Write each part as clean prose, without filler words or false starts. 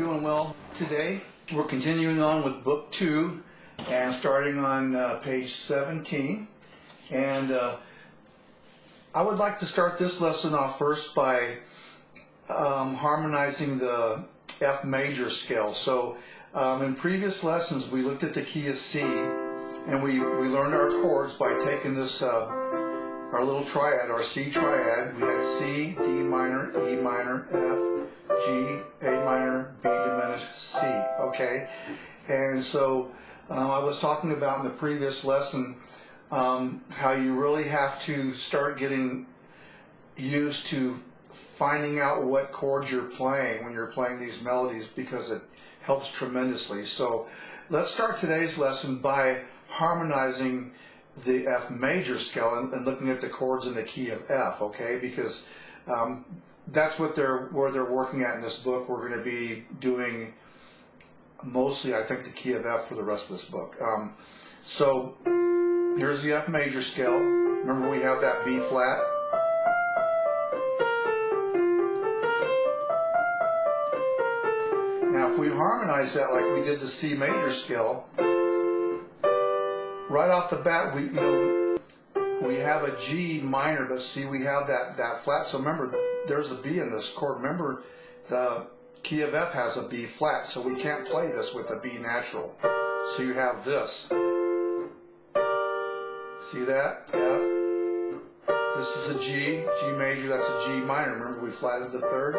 doing well today. We're continuing on with book 2 and starting on page 17. And I would like to start this lesson off first by harmonizing the F major scale. So in previous lessons we looked at the key of C, and we learned our chords by taking this our little triad, our C triad. We had C, D minor, E minor, F, G, A minor, B diminished, C, okay? And so I was talking about in the previous lesson how you really have to start getting used to finding out what chords you're playing when you're playing these melodies, because it helps tremendously. So let's start today's lesson by harmonizing the F major scale and looking at the chords in the key of F, okay? Because that's what they're working at in this book. We're going to be doing mostly, I think, the key of F for the rest of this book. So here's the F major scale. Remember, we have that B flat. Now if we harmonize that like we did the C major scale, right off the bat we have a G minor, but see, we have that flat. So remember, there's a B in this chord. Remember, the key of F has a B flat, so we can't play this with a B natural. So you have this. See that? F. This is a G major, that's a G minor. Remember, we flatted the third.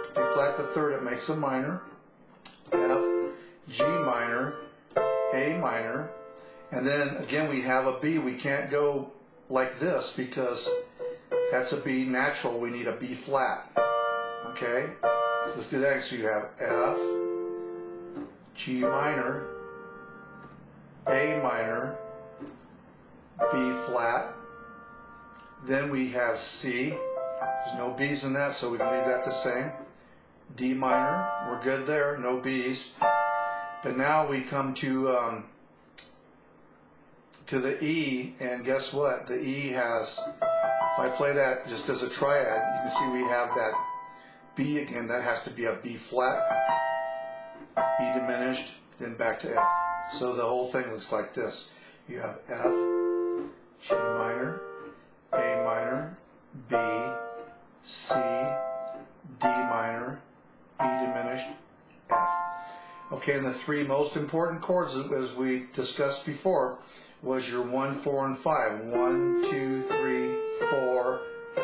If you flat the third, it makes a minor. F, G minor, A minor, and then again we have a B. We can't go like this because that's a B natural. We need a B flat. Okay? So let's do that. So you have F, G minor, A minor, B flat. Then we have C. There's no B's in that, so we can leave that the same. D minor, we're good there, no B's. But now we come to the E, and guess what? The E has, if I play that just as a triad, you can see we have that B again. That has to be a B flat, E diminished, then back to F. So the whole thing looks like this. You have F, G minor, A minor, B, C, D minor, E diminished, F. Okay, and the three most important chords, as we discussed before, was your 1, 4, and 5. 1, 2, 3, 4,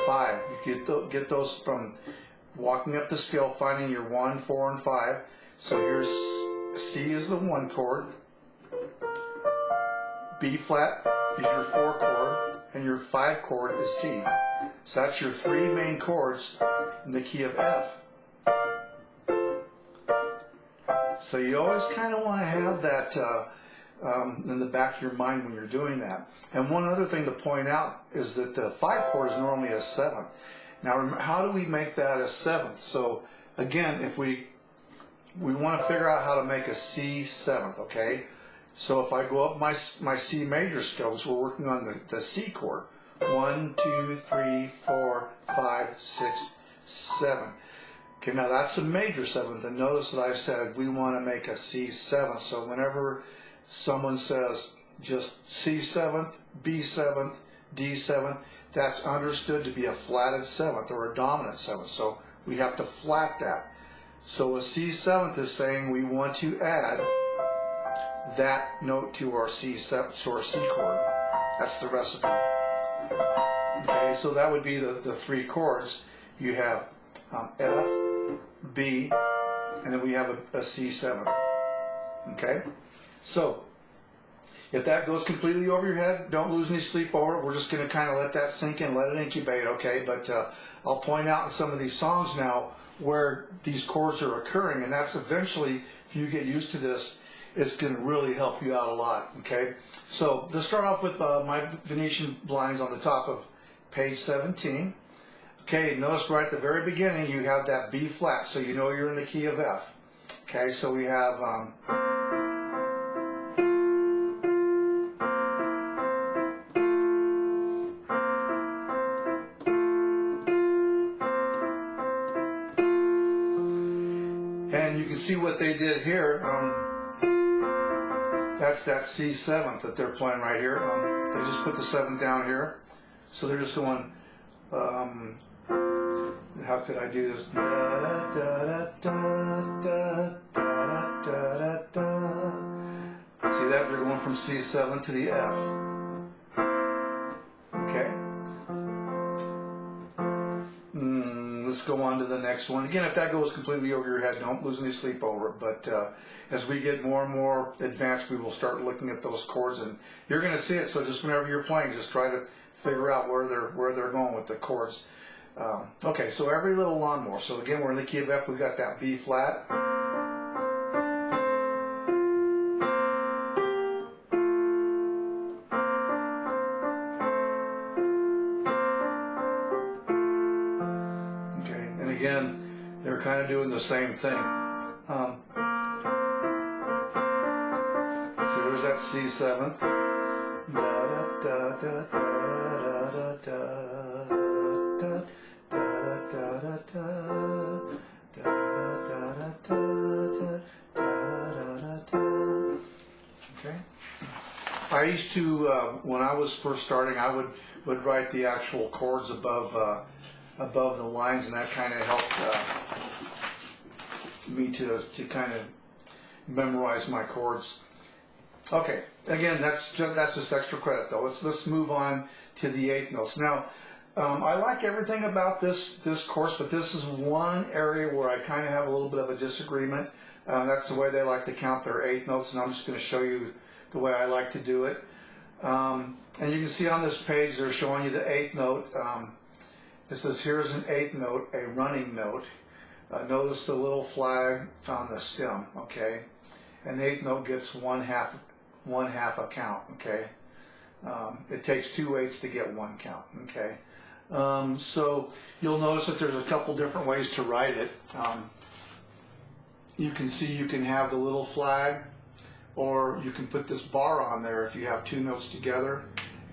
5. You get those from walking up the scale, finding your 1, 4, and 5. So here's C is the 1 chord, B flat is your 4 chord, and your 5 chord is C. So that's your three main chords in the key of F. So you always kind of want to have that in the back of your mind when you're doing that. And one other thing to point out is that the 5 chord is normally a 7th. Now remember, how do we make that a 7th? So again, if we want to figure out how to make a C 7th, okay? So if I go up my C major scale, so we're working on the C chord. 1, 2, 3, 4, 5, 6, 7. Okay, now that's a major 7th, and notice that I've said we want to make a C 7th. So whenever someone says just C 7th, B 7th, D 7th, that's understood to be a flatted 7th or a dominant 7th. So we have to flat that. So a C 7th is saying we want to add that note to our C chord. That's the recipe. Okay, so that would be the three chords. You have F, B, and then we have a C7. Okay? So, if that goes completely over your head, don't lose any sleep over it. We're just going to kind of let that sink in, let it incubate, okay? But I'll point out in some of these songs now where these chords are occurring, and that's eventually, if you get used to this, it's going to really help you out a lot, okay? So, let's start off with my Venetian blinds on the top of page 17. Okay, notice right at the very beginning you have that B flat, so you know you're in the key of F. Okay, so we have and you you can see what they did here. That's that C7 that they're playing right here. They just put the 7th down here. So they're just going, how could I do this? See that? They're going from C7 to the F. Okay. Let's go on to the next one. Again, if that goes completely over your head, don't lose any sleep over it. But as we get more and more advanced, we will start looking at those chords, and you're going to see it. So just whenever you're playing, just try to figure out where they're going with the chords. Okay, so every little lawnmower. So again, we're in the key of F. We've got that B flat. Okay, and again, they're kind of doing the same thing. So there's that C7th. Okay. I used to, when I was first starting, I would write the actual chords above the lines, and that kind of helped me to kind of memorize my chords. Okay, again, that's just extra credit though. Let's move on to the 8th notes. Now, I like everything about this course, but this is one area where I kind of have a little bit of a disagreement. That's the way they like to count their 8th notes, and I'm just going to show you the way I like to do it. And you can see on this page they're showing you the 8th note. It says here's an 8th note, a running note. Notice the little flag on the stem, okay? An 8th note gets one half a count, okay? It takes 2 8s to get 1 count, okay? So you'll notice that there's a couple different ways to write it. You can see you can have the little flag, or you can put this bar on there if you have 2 notes together,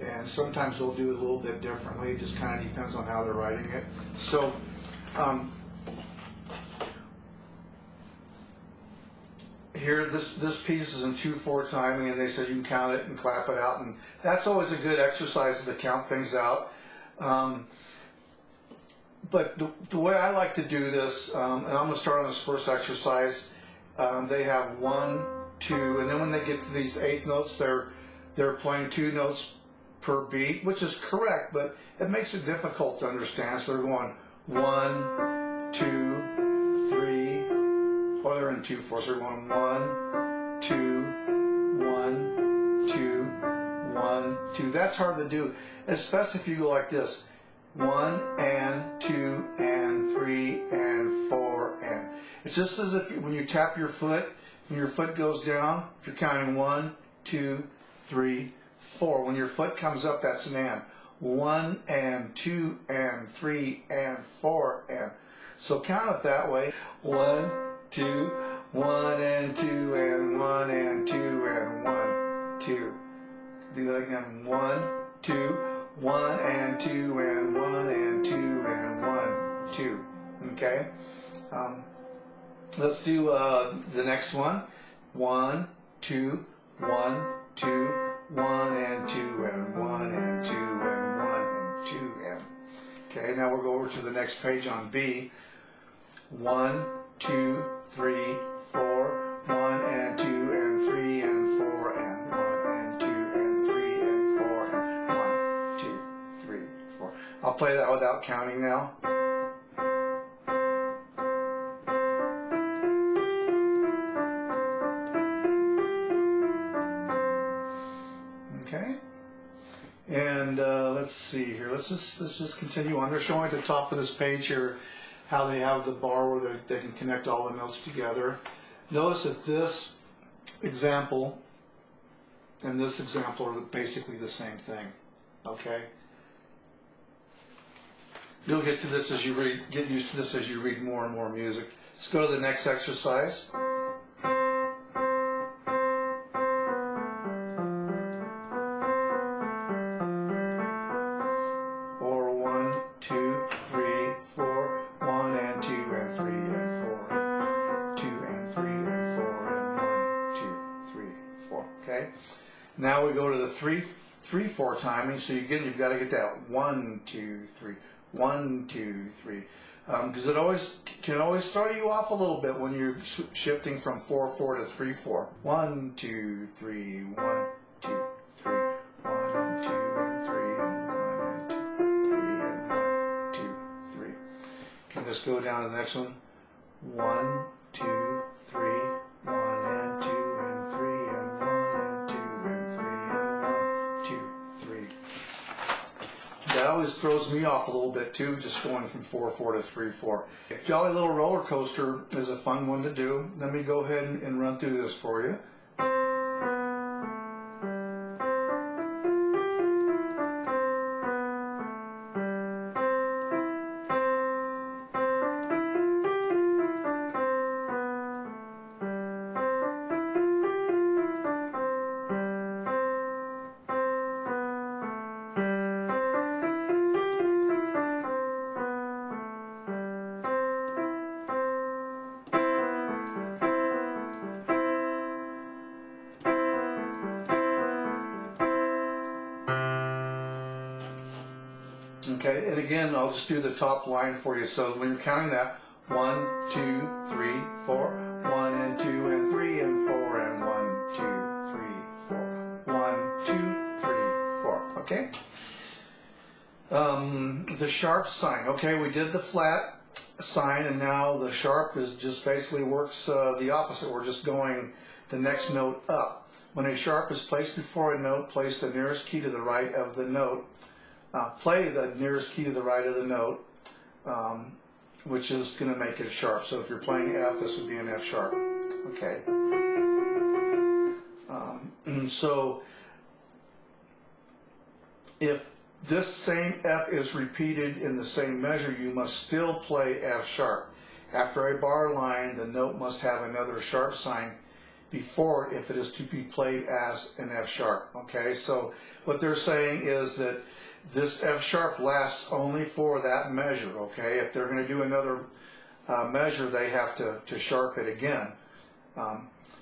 and sometimes they'll do it a little bit differently. It just kind of depends on how they're writing it. So here, this piece is in 2/4 timing, and they said you can count it and clap it out, and that's always a good exercise to count things out. But the way I like to do this, and I'm going to start on this first exercise. They have 1, 2, and then when they get to these 8th notes, they're playing 2 notes per beat, which is correct, but it makes it difficult to understand. So they're going 1, 2, 3, or they're in 2/4. So they're going 1, 2, 1, 2, 1, 2. That's hard to do, especially if you go like this: 1 and 2 and 3 and 4 and. It's just as if when you tap your foot, when your foot goes down, if you're counting 1, 2, 3, 4. When your foot comes up, that's an and. 1 and 2 and 3 and 4 and. So count it that way: 1, 2, 1 and 2 and 1 and 2 and 1, 2. Do that again: 1, 2, 1 and 2 and 1 and 2 and 1, 2. Okay. Let's do the next one: 1, 2, 1, 2, 1 and 2 and 1 and 2 and 1 and 2 and. Okay. Now we'll go over to the next page on B. 1, 2, 3, 4, 1 and 2 and 3 and 4 and 1 and 2 and 3 and 4 and 1, 2, 3, 4. I'll play that without counting now. Okay. And let's see here. Let's just continue on. They're showing at the top of this page here how they have the bar where they can connect all the notes together. Notice that this example and this example are basically the same thing. Okay. You'll get to this as you read. Get used to this as you read more and more music. Let's go to the next exercise. Or 1, 2, 3, 4, 1 and 2 and 3 and 4 and 2 and Now we go to the 3/4 timing. So again, you've got to get that 1, 2, 3, 1, 2, 3, because it can always throw you off a little bit when you're shifting from 4/4 to 3/4. 1, 2, 3, 1, 2, 3, 1 and 2 and 3 and 1 and 2, 3 and 1, 2, 3. Can this go down to the next one? 1, 2, 3, 1 and 2 and 3 and 1 and 2 and 3 and 1, 2, 3. That always throws me off a little bit too, just going from 4/4 to 3/4. Jolly Little Roller Coaster is a fun one to do. Let me go ahead and run through this for you. Okay, and again, I'll just do the top line for you. So when you're counting that, 1, 2, 3, 4, 1 and 2 and 3 and 4 and 1, 2, 3, 4, 1, 2, 3, 4. Okay. The sharp sign. Okay, we did the flat sign, and now the sharp is just basically works the opposite. We're just going the next note up. When a sharp is placed before a note, place the nearest key to the right of the note. Play the nearest key to the right of the note, which is going to make it sharp. So if you're playing F, this would be an F sharp. Okay. So if this same F is repeated in the same measure, you must still play F sharp. After a bar line, the note must have another sharp sign before if it is to be played as an F sharp. Okay, so what they're saying is that this F sharp lasts only for that measure. Okay, if they're going to do another measure, they have to sharp it again.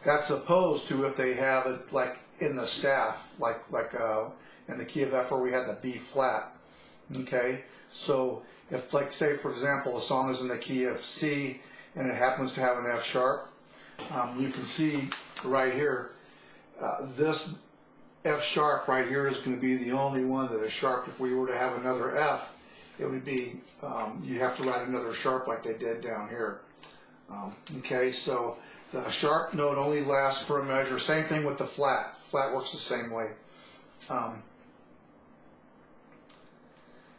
That's opposed to if they have it like in the staff, like in the key of F where we had the B flat. Okay, so if, like, say for example, a song is in the key of C and it happens to have an F sharp, you can see right here this F sharp right here is going to be the only one that is sharp. If we were to have another F, it would be, you have to write another sharp like they did down here. Okay, so the sharp note only lasts for a measure. Same thing with the flat. Flat works the same way.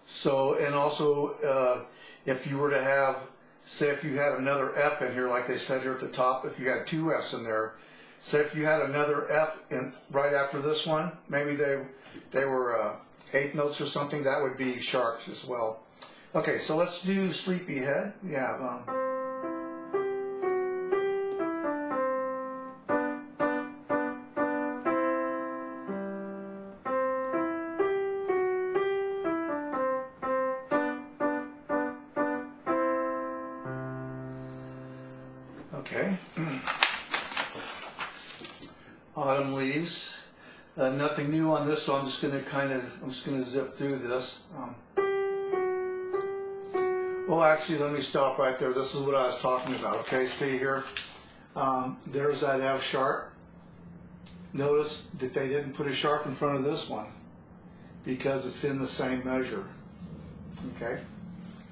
So, and also, if you were to have, say if you had another F in here, like they said here at the top, if you had two Fs in there, say if you had another F in right after this one, maybe they were eighth notes or something, that would be sharps as well. Okay, so let's do Sleepyhead. We have okay. Autumn Leaves. Nothing new on this, so I'm just going to zip through this. Well, actually, let me stop right there. This is what I was talking about. Okay, see here. There's that F sharp. Notice that they didn't put a sharp in front of this one because it's in the same measure. Okay.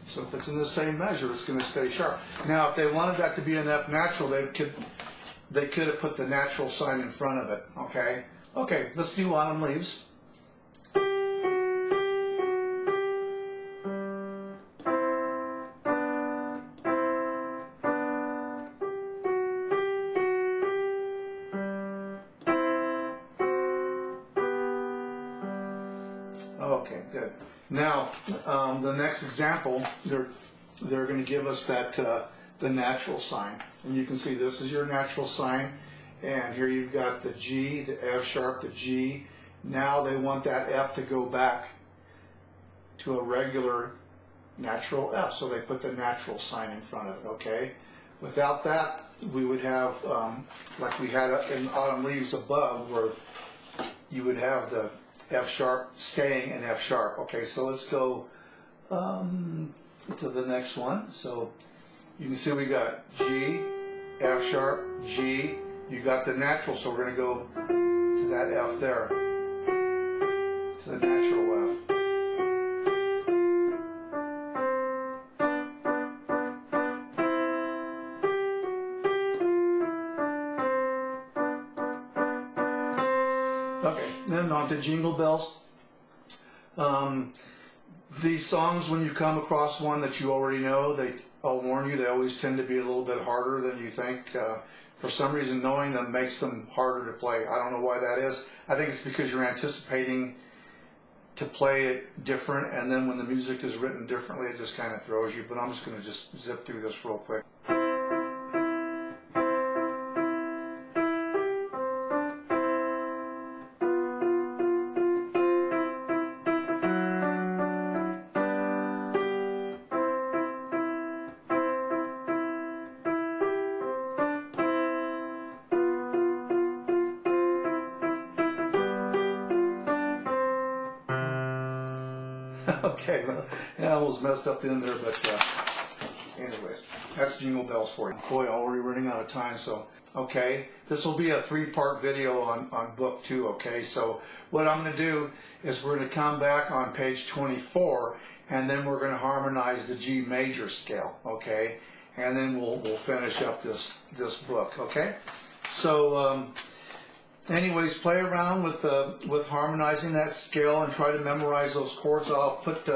So if it's in the same measure, it's going to stay sharp. Now, if they wanted that to be an F natural, they could have put the natural sign in front of it. Okay. Okay. Let's do Autumn Leaves. Okay, good. Now, the next example, they're going to give us that the natural sign, and you can see this is your natural sign, and here you've got the G, the F sharp, the G. Now they want that F to go back to a regular natural F, so they put the natural sign in front of it. Okay. Without that, we would have like we had in Autumn Leaves above, where you would have the F sharp staying in F sharp. Okay, so let's go to the next one. So you can see we got G, F sharp, G. You got the natural, so we're going to go to that F there, to the natural F. Okay, then on to Jingle Bells. These songs, when you come across one that you already know, I'll warn you, they always tend to be a little bit harder than you think. For some reason, knowing them makes them harder to play. I don't know why that is. I think it's because you're anticipating to play it different, and then when the music is written differently, it just kind of throws you. But I'm just going to just zip through this real quick. Okay, well, I almost messed up the end there, but anyways, that's Jingle Bells for you. Boy, already running out of time, so, okay. This will be a 3-part video on book 2, okay? So what I'm going to do is we're going to come back on page 24, and then we're going to harmonize the G major scale, okay? And then we'll finish up this book, okay? So, anyways, play around with harmonizing that scale and try to memorize those chords. I'll put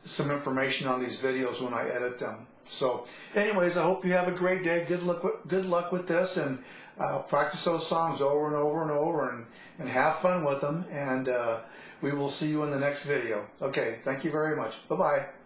some information on these videos when I edit them. So, anyways, I hope you have a great day. Good luck with this, and practice those songs over and over and over, and have fun with them. And we will see you in the next video. Okay, thank you very much. Bye-bye.